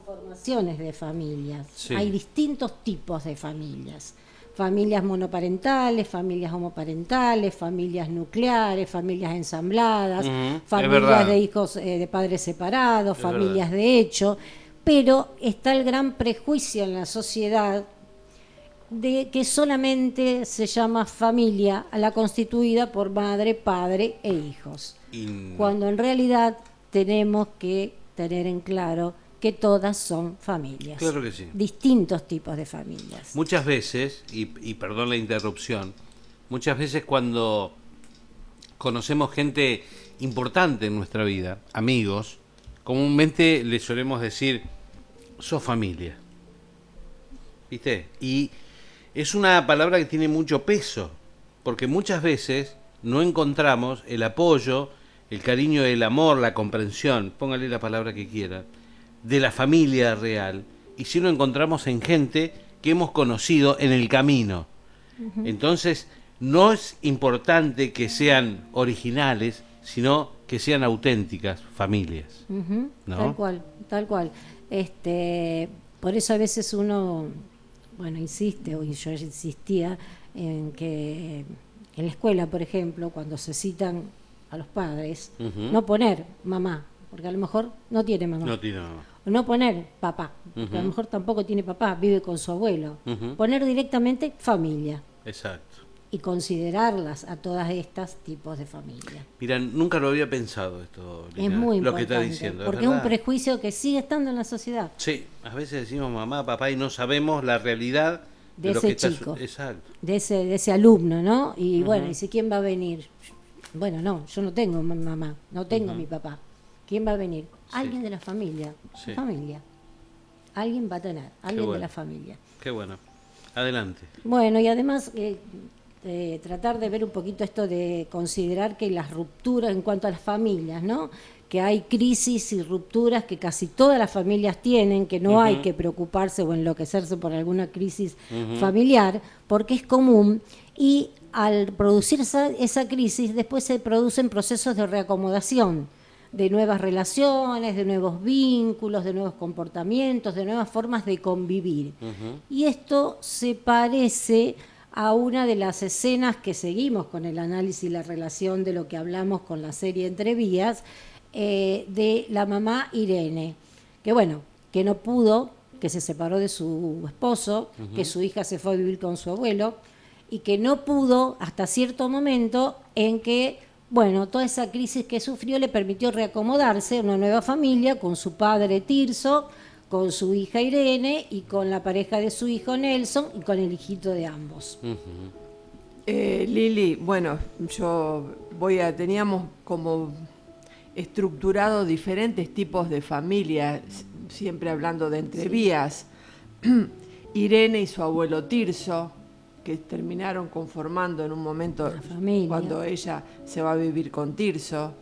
conformaciones de familias. Sí. Hay distintos tipos de familias. Familias monoparentales, familias homoparentales, familias nucleares, familias ensambladas, Es familias verdad. de hijos de padres separados, Es familias verdad. de hecho. Pero está el gran prejuicio en la sociedad de que solamente se llama familia a la constituida por madre, padre e hijos, cuando en realidad tenemos que tener en claro que todas son familias. Claro que sí. Distintos tipos de familias. Muchas veces, y perdón la interrupción, muchas veces cuando conocemos gente importante en nuestra vida, amigos, comúnmente le solemos decir, sos familia. ¿Viste? Y es una palabra que tiene mucho peso, porque muchas veces no encontramos el apoyo, el cariño, el amor, la comprensión, póngale la palabra que quiera, de la familia real, y si lo encontramos en gente que hemos conocido en el camino. Entonces, no es importante que sean originales, sino que sean auténticas familias. Ujú, ¿no? Tal cual, tal cual. Por eso a veces uno, insiste, o yo insistía, en que en la escuela, por ejemplo, cuando se citan a los padres, Ujú. no poner mamá, porque a lo mejor no tiene mamá. No tiene mamá. O no poner papá, porque a lo mejor tampoco tiene papá, vive con su abuelo. Ujú. Poner directamente familia Exacto. y considerarlas a todas estas tipos de familia. Mira, nunca lo había pensado esto, Es Lina, muy lo que importante, está diciendo. porque es un verdad. prejuicio que sigue estando en la sociedad. Sí, a veces decimos mamá, papá y no sabemos la realidad De lo ese que está chico. Exacto. de ese alumno, ¿no? Y Ujú. bueno, dice, ¿quién va a venir? Bueno, no, yo no tengo mamá, no tengo mi papá. ¿Quién va a venir? Sí. Alguien de la familia. Sí. Familia. Alguien va a tener, alguien de bueno. la familia. Qué bueno. Adelante. Bueno, y además tratar de ver un poquito esto de considerar que las rupturas en cuanto a las familias, ¿no? Que hay crisis y rupturas que casi todas las familias tienen, que no hay que preocuparse o enloquecerse por alguna crisis familiar, porque es común, y al producir esa crisis después se producen procesos de reacomodación, de nuevas relaciones, de nuevos vínculos, de nuevos comportamientos, de nuevas formas de convivir. Y esto se parece a una de las escenas que seguimos con el análisis y la relación de lo que hablamos con la serie Entre Vías, de la mamá Irene, que bueno, que no pudo, que se separó de su esposo, que su hija se fue a vivir con su abuelo, y que no pudo hasta cierto momento en que, bueno, toda esa crisis que sufrió le permitió reacomodarse en una nueva familia con su padre Tirso, con su hija Irene y con la pareja de su hijo Nelson y con el hijito de ambos. Lili, bueno, teníamos como estructurado diferentes tipos de familias, siempre hablando de Entre Vías. Irene y su abuelo Tirso, que terminaron conformando en un momento La familia. cuando ella se va a vivir con Tirso.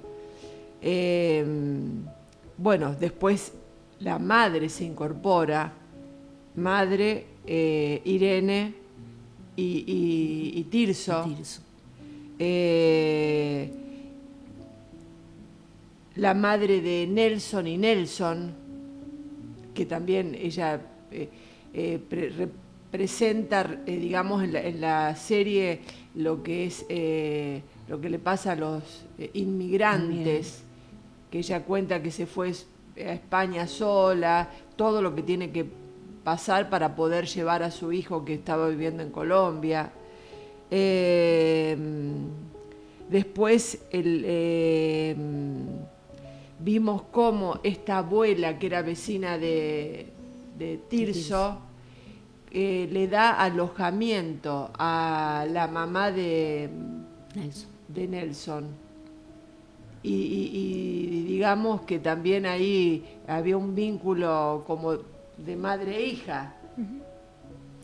Bueno, después la madre se incorpora, madre, Irene y Tirso. Tirso. La madre de Nelson y Nelson, que también ella representa, digamos, en la serie lo que es lo que le pasa a los inmigrantes, que ella cuenta que se fue a España sola, todo lo que tiene que pasar para poder llevar a su hijo que estaba viviendo en Colombia. Después vimos cómo esta abuela, que era vecina de Tirso, le da alojamiento a la mamá de Nelson. Y digamos que también ahí había un vínculo como de madre e hija,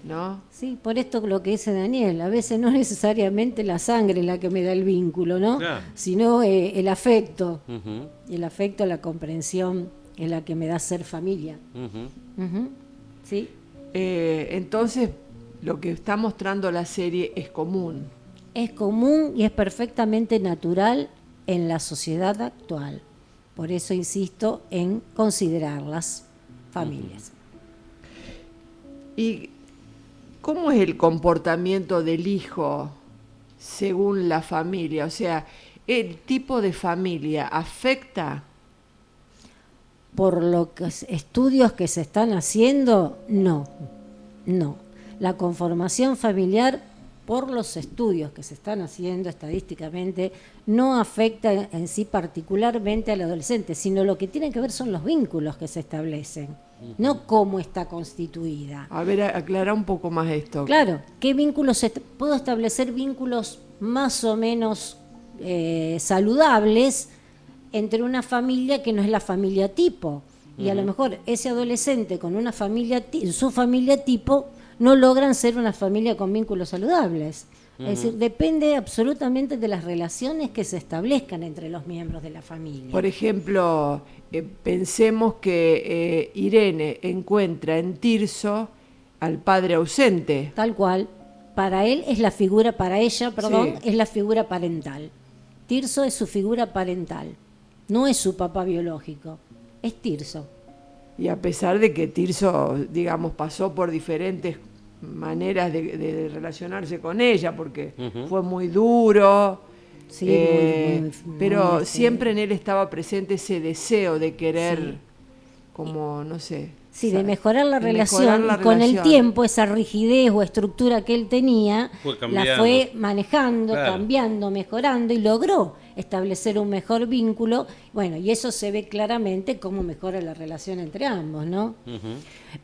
¿no? Sí, por esto lo que dice Daniel, a veces no necesariamente la sangre la que me da el vínculo, ¿no? Claro. Sino el afecto. Ujú, El afecto, la comprensión es la que me da ser familia. ujú. Ujú. Sí, Entonces, lo que está mostrando la serie es común. es común y es perfectamente natural en la sociedad actual. Por eso insisto en considerarlas. familias. ¿Y cómo es el comportamiento del hijo según la familia? O sea, ¿el tipo de familia afecta? Por los estudios que se están haciendo, no. La conformación familiar, por los estudios que se están haciendo estadísticamente, no afecta en sí particularmente al adolescente, sino lo que tiene que ver son los vínculos que se establecen, no cómo está constituida. A ver, aclara un poco más esto. Claro, ¿qué vínculos? Puedo establecer vínculos más o menos saludables entre una familia que no es la familia tipo. Y a lo mejor ese adolescente con una familia, su familia tipo, no logran ser una familia con vínculos saludables. Es decir, depende absolutamente de las relaciones que se establezcan entre los miembros de la familia. Por ejemplo, pensemos que Irene encuentra en Tirso al padre ausente. Tal cual. Para él es la figura, para ella, perdón, Sí. es la figura parental. Tirso es su figura parental. No es su papá biológico, es Tirso. Y a pesar de que Tirso, digamos, pasó por diferentes maneras de relacionarse con ella, porque fue muy duro, Sí, muy, pero siempre en él estaba presente ese deseo de querer, como, no sé. Sí, de mejorar la de relación, mejorar la y con el relación. tiempo esa rigidez o estructura que él tenía, Fue la cambiando. fue manejando, Claro. cambiando, mejorando y logró establecer un mejor vínculo. Bueno, y eso se ve claramente cómo mejora la relación entre ambos, ¿no?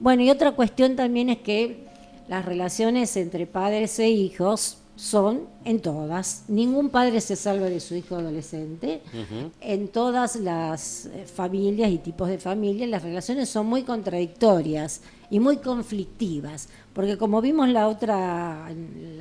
Bueno, y otra cuestión también es que las relaciones entre padres e hijos son en todas. Ningún padre se salva de su hijo adolescente. En todas las familias y tipos de familias las relaciones son muy contradictorias y muy conflictivas, porque como vimos en el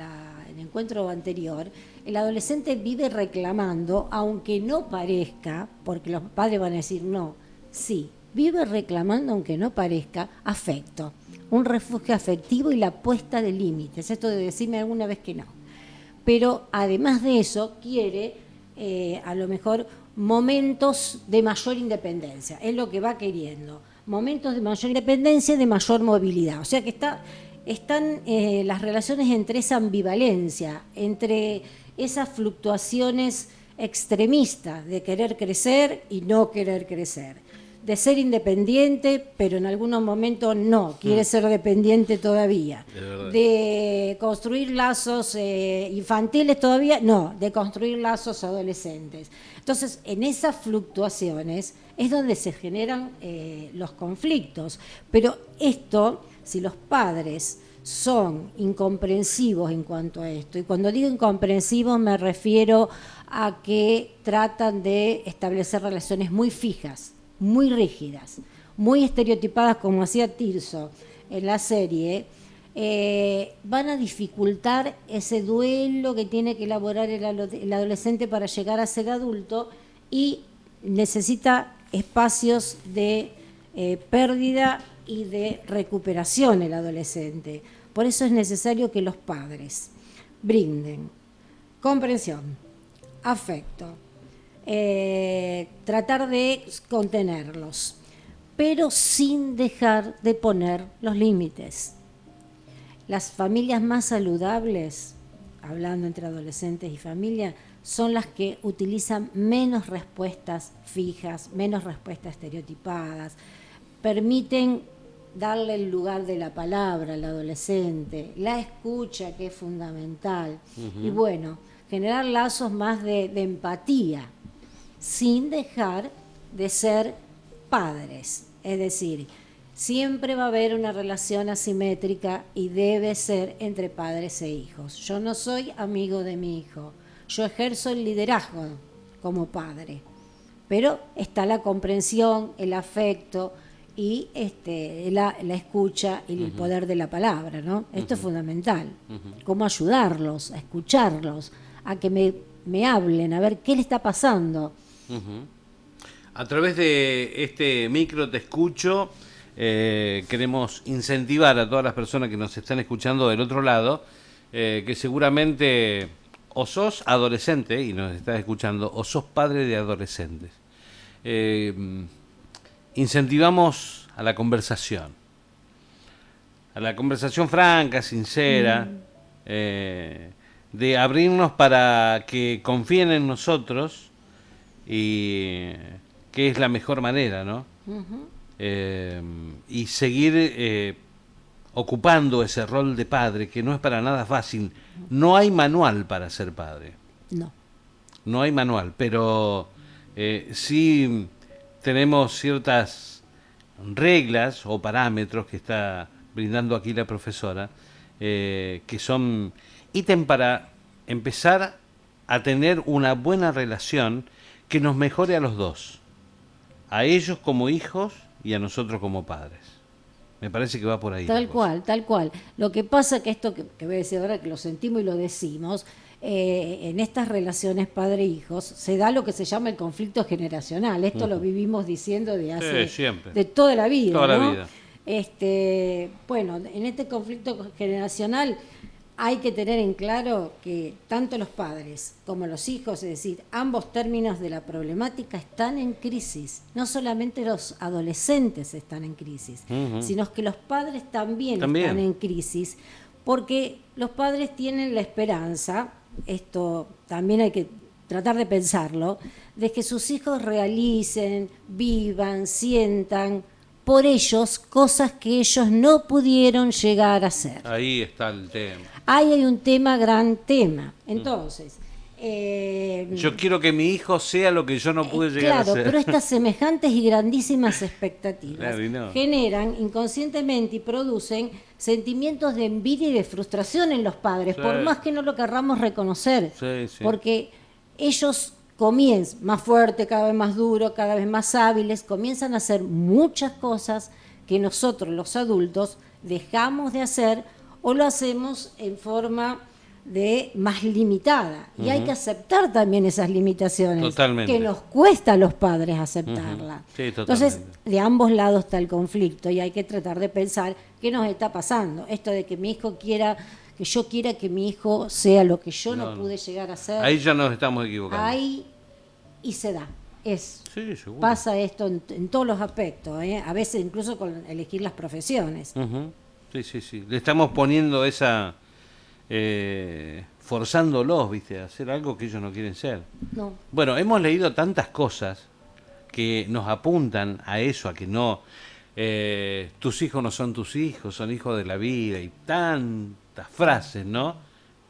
encuentro anterior, el adolescente vive reclamando, aunque no parezca, porque los padres van a decir no, sí, vive reclamando, aunque no parezca, afecto, un refugio afectivo y la puesta de límites. Esto de decirme alguna vez que no. Pero además de eso quiere a lo mejor momentos de mayor independencia, es lo que va queriendo, momentos de mayor independencia y de mayor movilidad. O sea que están las relaciones entre esa ambivalencia, entre esas fluctuaciones extremistas de querer crecer y no querer crecer, de ser independiente, pero en algunos momentos no, quiere ser dependiente todavía, de construir lazos infantiles todavía, no, de construir lazos adolescentes. Entonces, en esas fluctuaciones es donde se generan los conflictos, pero esto, si los padres son incomprensivos en cuanto a esto, y cuando digo incomprensivos me refiero a que tratan de establecer relaciones muy fijas, muy rígidas, muy estereotipadas como hacía Tirso en la serie, van a dificultar ese duelo que tiene que elaborar el adolescente para llegar a ser adulto y necesita espacios de pérdida y de recuperación el adolescente. Por eso es necesario que los padres brinden comprensión, afecto, tratar de contenerlos, pero sin dejar de poner los límites. Las familias más saludables, hablando entre adolescentes y familia, son las que utilizan menos respuestas fijas, menos respuestas estereotipadas, permiten darle el lugar de la palabra al adolescente, la escucha, que es fundamental, y bueno, generar lazos más de empatía, sin dejar de ser padres. Es decir, siempre va a haber una relación asimétrica y debe ser entre padres e hijos. Yo no soy amigo de mi hijo, yo ejerzo el liderazgo como padre, pero está la comprensión, el afecto y la escucha y el poder de la palabra, ¿no? Esto es fundamental. Cómo ayudarlos, a escucharlos, a que me hablen, a ver qué le está pasando. A través de este micro Te Escucho, queremos incentivar a todas las personas que nos están escuchando del otro lado, que seguramente o sos adolescente y nos estás escuchando, o sos padre de adolescentes. Incentivamos a la conversación. A la conversación franca, sincera, de abrirnos para que confíen en nosotros y que es la mejor manera, ¿no? Y seguir ocupando ese rol de padre, que no es para nada fácil. No hay manual para ser padre. No hay manual, pero sí tenemos ciertas reglas o parámetros que está brindando aquí la profesora, que son ítem para empezar a tener una buena relación que nos mejore a los dos, a ellos como hijos y a nosotros como padres. Me parece que va por ahí. Tal cual. Lo que pasa que esto que voy a decir ahora, que lo sentimos y lo decimos, en estas relaciones padre-hijos se da lo que se llama el conflicto generacional. Esto lo vivimos diciendo de hace siempre. De toda la vida. Toda ¿no? la vida. Bueno, en este conflicto generacional hay que tener en claro que tanto los padres como los hijos, es decir, ambos términos de la problemática están en crisis. No solamente los adolescentes están en crisis, sino que los padres también están en crisis, porque los padres tienen la esperanza, esto también hay que tratar de pensarlo, de que sus hijos realicen, vivan, sientan por ellos cosas que ellos no pudieron llegar a hacer. Ahí está el tema. Ahí hay un tema, gran tema. Entonces, yo quiero que mi hijo sea lo que yo no pude llegar a ser. Claro, pero estas semejantes y grandísimas expectativas generan inconscientemente y producen sentimientos de envidia y de frustración en los padres, por más que no lo querramos reconocer, porque ellos comienzan más fuerte, cada vez más duro, cada vez más hábiles, comienzan a hacer muchas cosas que nosotros los adultos dejamos de hacer o lo hacemos en forma de más limitada. Y hay que aceptar también esas limitaciones. Totalmente. Que nos cuesta a los padres aceptarla. Sí, totalmente. Entonces, de ambos lados está el conflicto y hay que tratar de pensar qué nos está pasando. Esto de que mi hijo quiera, que yo quiera que mi hijo sea lo que yo no pude llegar a ser. Ahí ya nos estamos equivocando. Ahí, y se da. Sí, seguro. Pasa esto en todos los aspectos, a veces incluso con elegir las profesiones. Sí. Le estamos poniendo esa... forzándolos, ¿viste? A hacer algo que ellos no quieren ser. No. Bueno, hemos leído tantas cosas que nos apuntan a eso, a que no... tus hijos no son tus hijos, son hijos de la vida, y tantas frases, ¿no?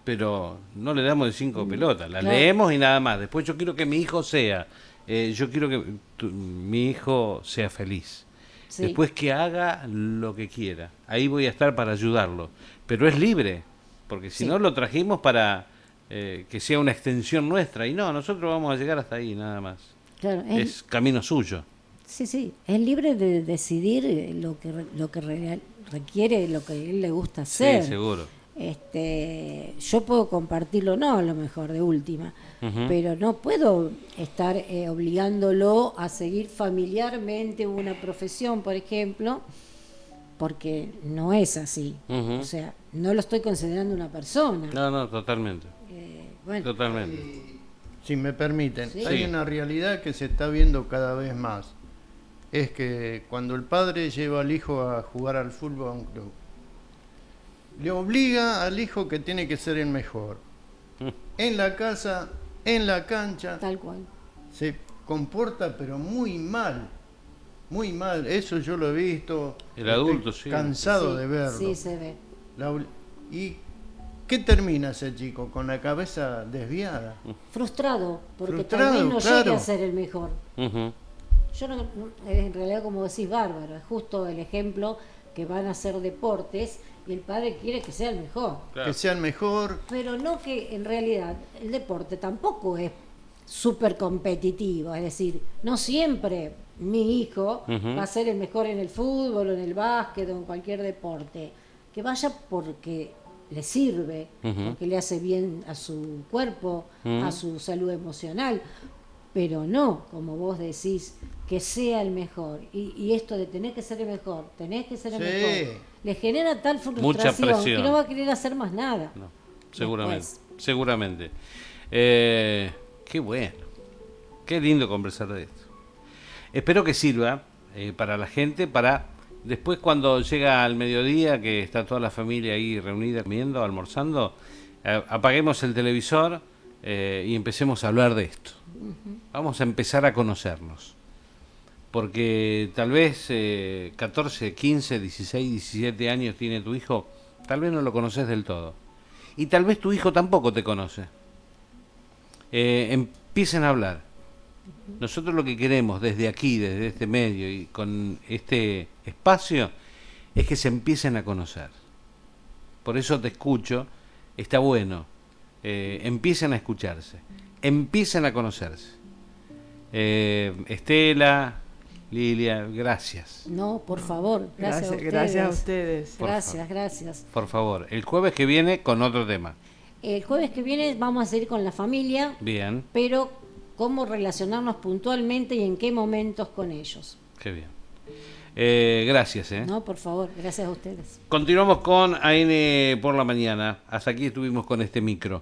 Pero no le damos de 5 pelotas, las leemos y nada más. Después yo quiero que mi hijo sea, yo quiero que mi hijo sea feliz. Sí. Después que haga lo que quiera. Ahí voy a estar para ayudarlo. Pero es libre, porque si no lo trajimos para que sea una extensión nuestra. Y no, nosotros vamos a llegar hasta ahí, nada más. Claro, es camino suyo. Sí, es libre de decidir lo que requiere, lo que a él le gusta hacer. Sí, seguro. Yo puedo compartirlo, no a lo mejor de última, pero no puedo estar obligándolo a seguir familiarmente una profesión, por ejemplo, porque no es así. O sea, no lo estoy considerando una persona. No, totalmente. Totalmente. Si me permiten, hay una realidad que se está viendo cada vez más. Es que cuando el padre lleva al hijo a jugar al fútbol a un club, le obliga al hijo que tiene que ser el mejor. En la casa, en la cancha. Tal cual. Se comporta pero muy mal. Muy mal. Eso yo lo he visto. El adulto, cansado de verlo. Sí, se ve. ¿Y qué termina ese chico? Con la cabeza desviada. Frustrado, porque tal vez no llegue a ser el mejor. Yo no, en realidad, como decís, bárbaro. Es justo el ejemplo que van a hacer deportes y el padre quiere que sea el mejor. Claro. Que sea el mejor. Pero no, que en realidad el deporte tampoco es súper competitivo. Es decir, no siempre mi hijo va a ser el mejor en el fútbol o en el básquet o en cualquier deporte. Que vaya porque le sirve, porque le hace bien a su cuerpo, a su salud emocional. Pero no, como vos decís, que sea el mejor. Y esto de tener que ser el mejor, tenés que ser el mejor, le genera tal frustración que no va a querer hacer más nada. No, seguramente. Qué bueno. Qué lindo conversar de esto. Espero que sirva para la gente, para Después cuando llega al mediodía, que está toda la familia ahí reunida comiendo, almorzando, apaguemos el televisor y empecemos a hablar de esto. Vamos a empezar a conocernos. Porque tal vez 14, 15, 16, 17 años tiene tu hijo, tal vez no lo conoces del todo. Y tal vez tu hijo tampoco te conoce. Empiecen a hablar. Nosotros lo que queremos desde aquí, desde este medio y con este espacio, es que se empiecen a conocer. Por eso te escucho, está bueno. Empiecen a escucharse, empiecen a conocerse. Estela, Lilia, gracias. No, por favor, gracias a ustedes. Gracias a ustedes. Gracias. Por favor, el jueves que viene con otro tema. El jueves que viene vamos a seguir con la familia. Bien. Pero cómo relacionarnos puntualmente y en qué momentos con ellos. Qué bien. Gracias. No, por favor, gracias a ustedes. Continuamos con AM por la mañana. Hasta aquí estuvimos con este micro.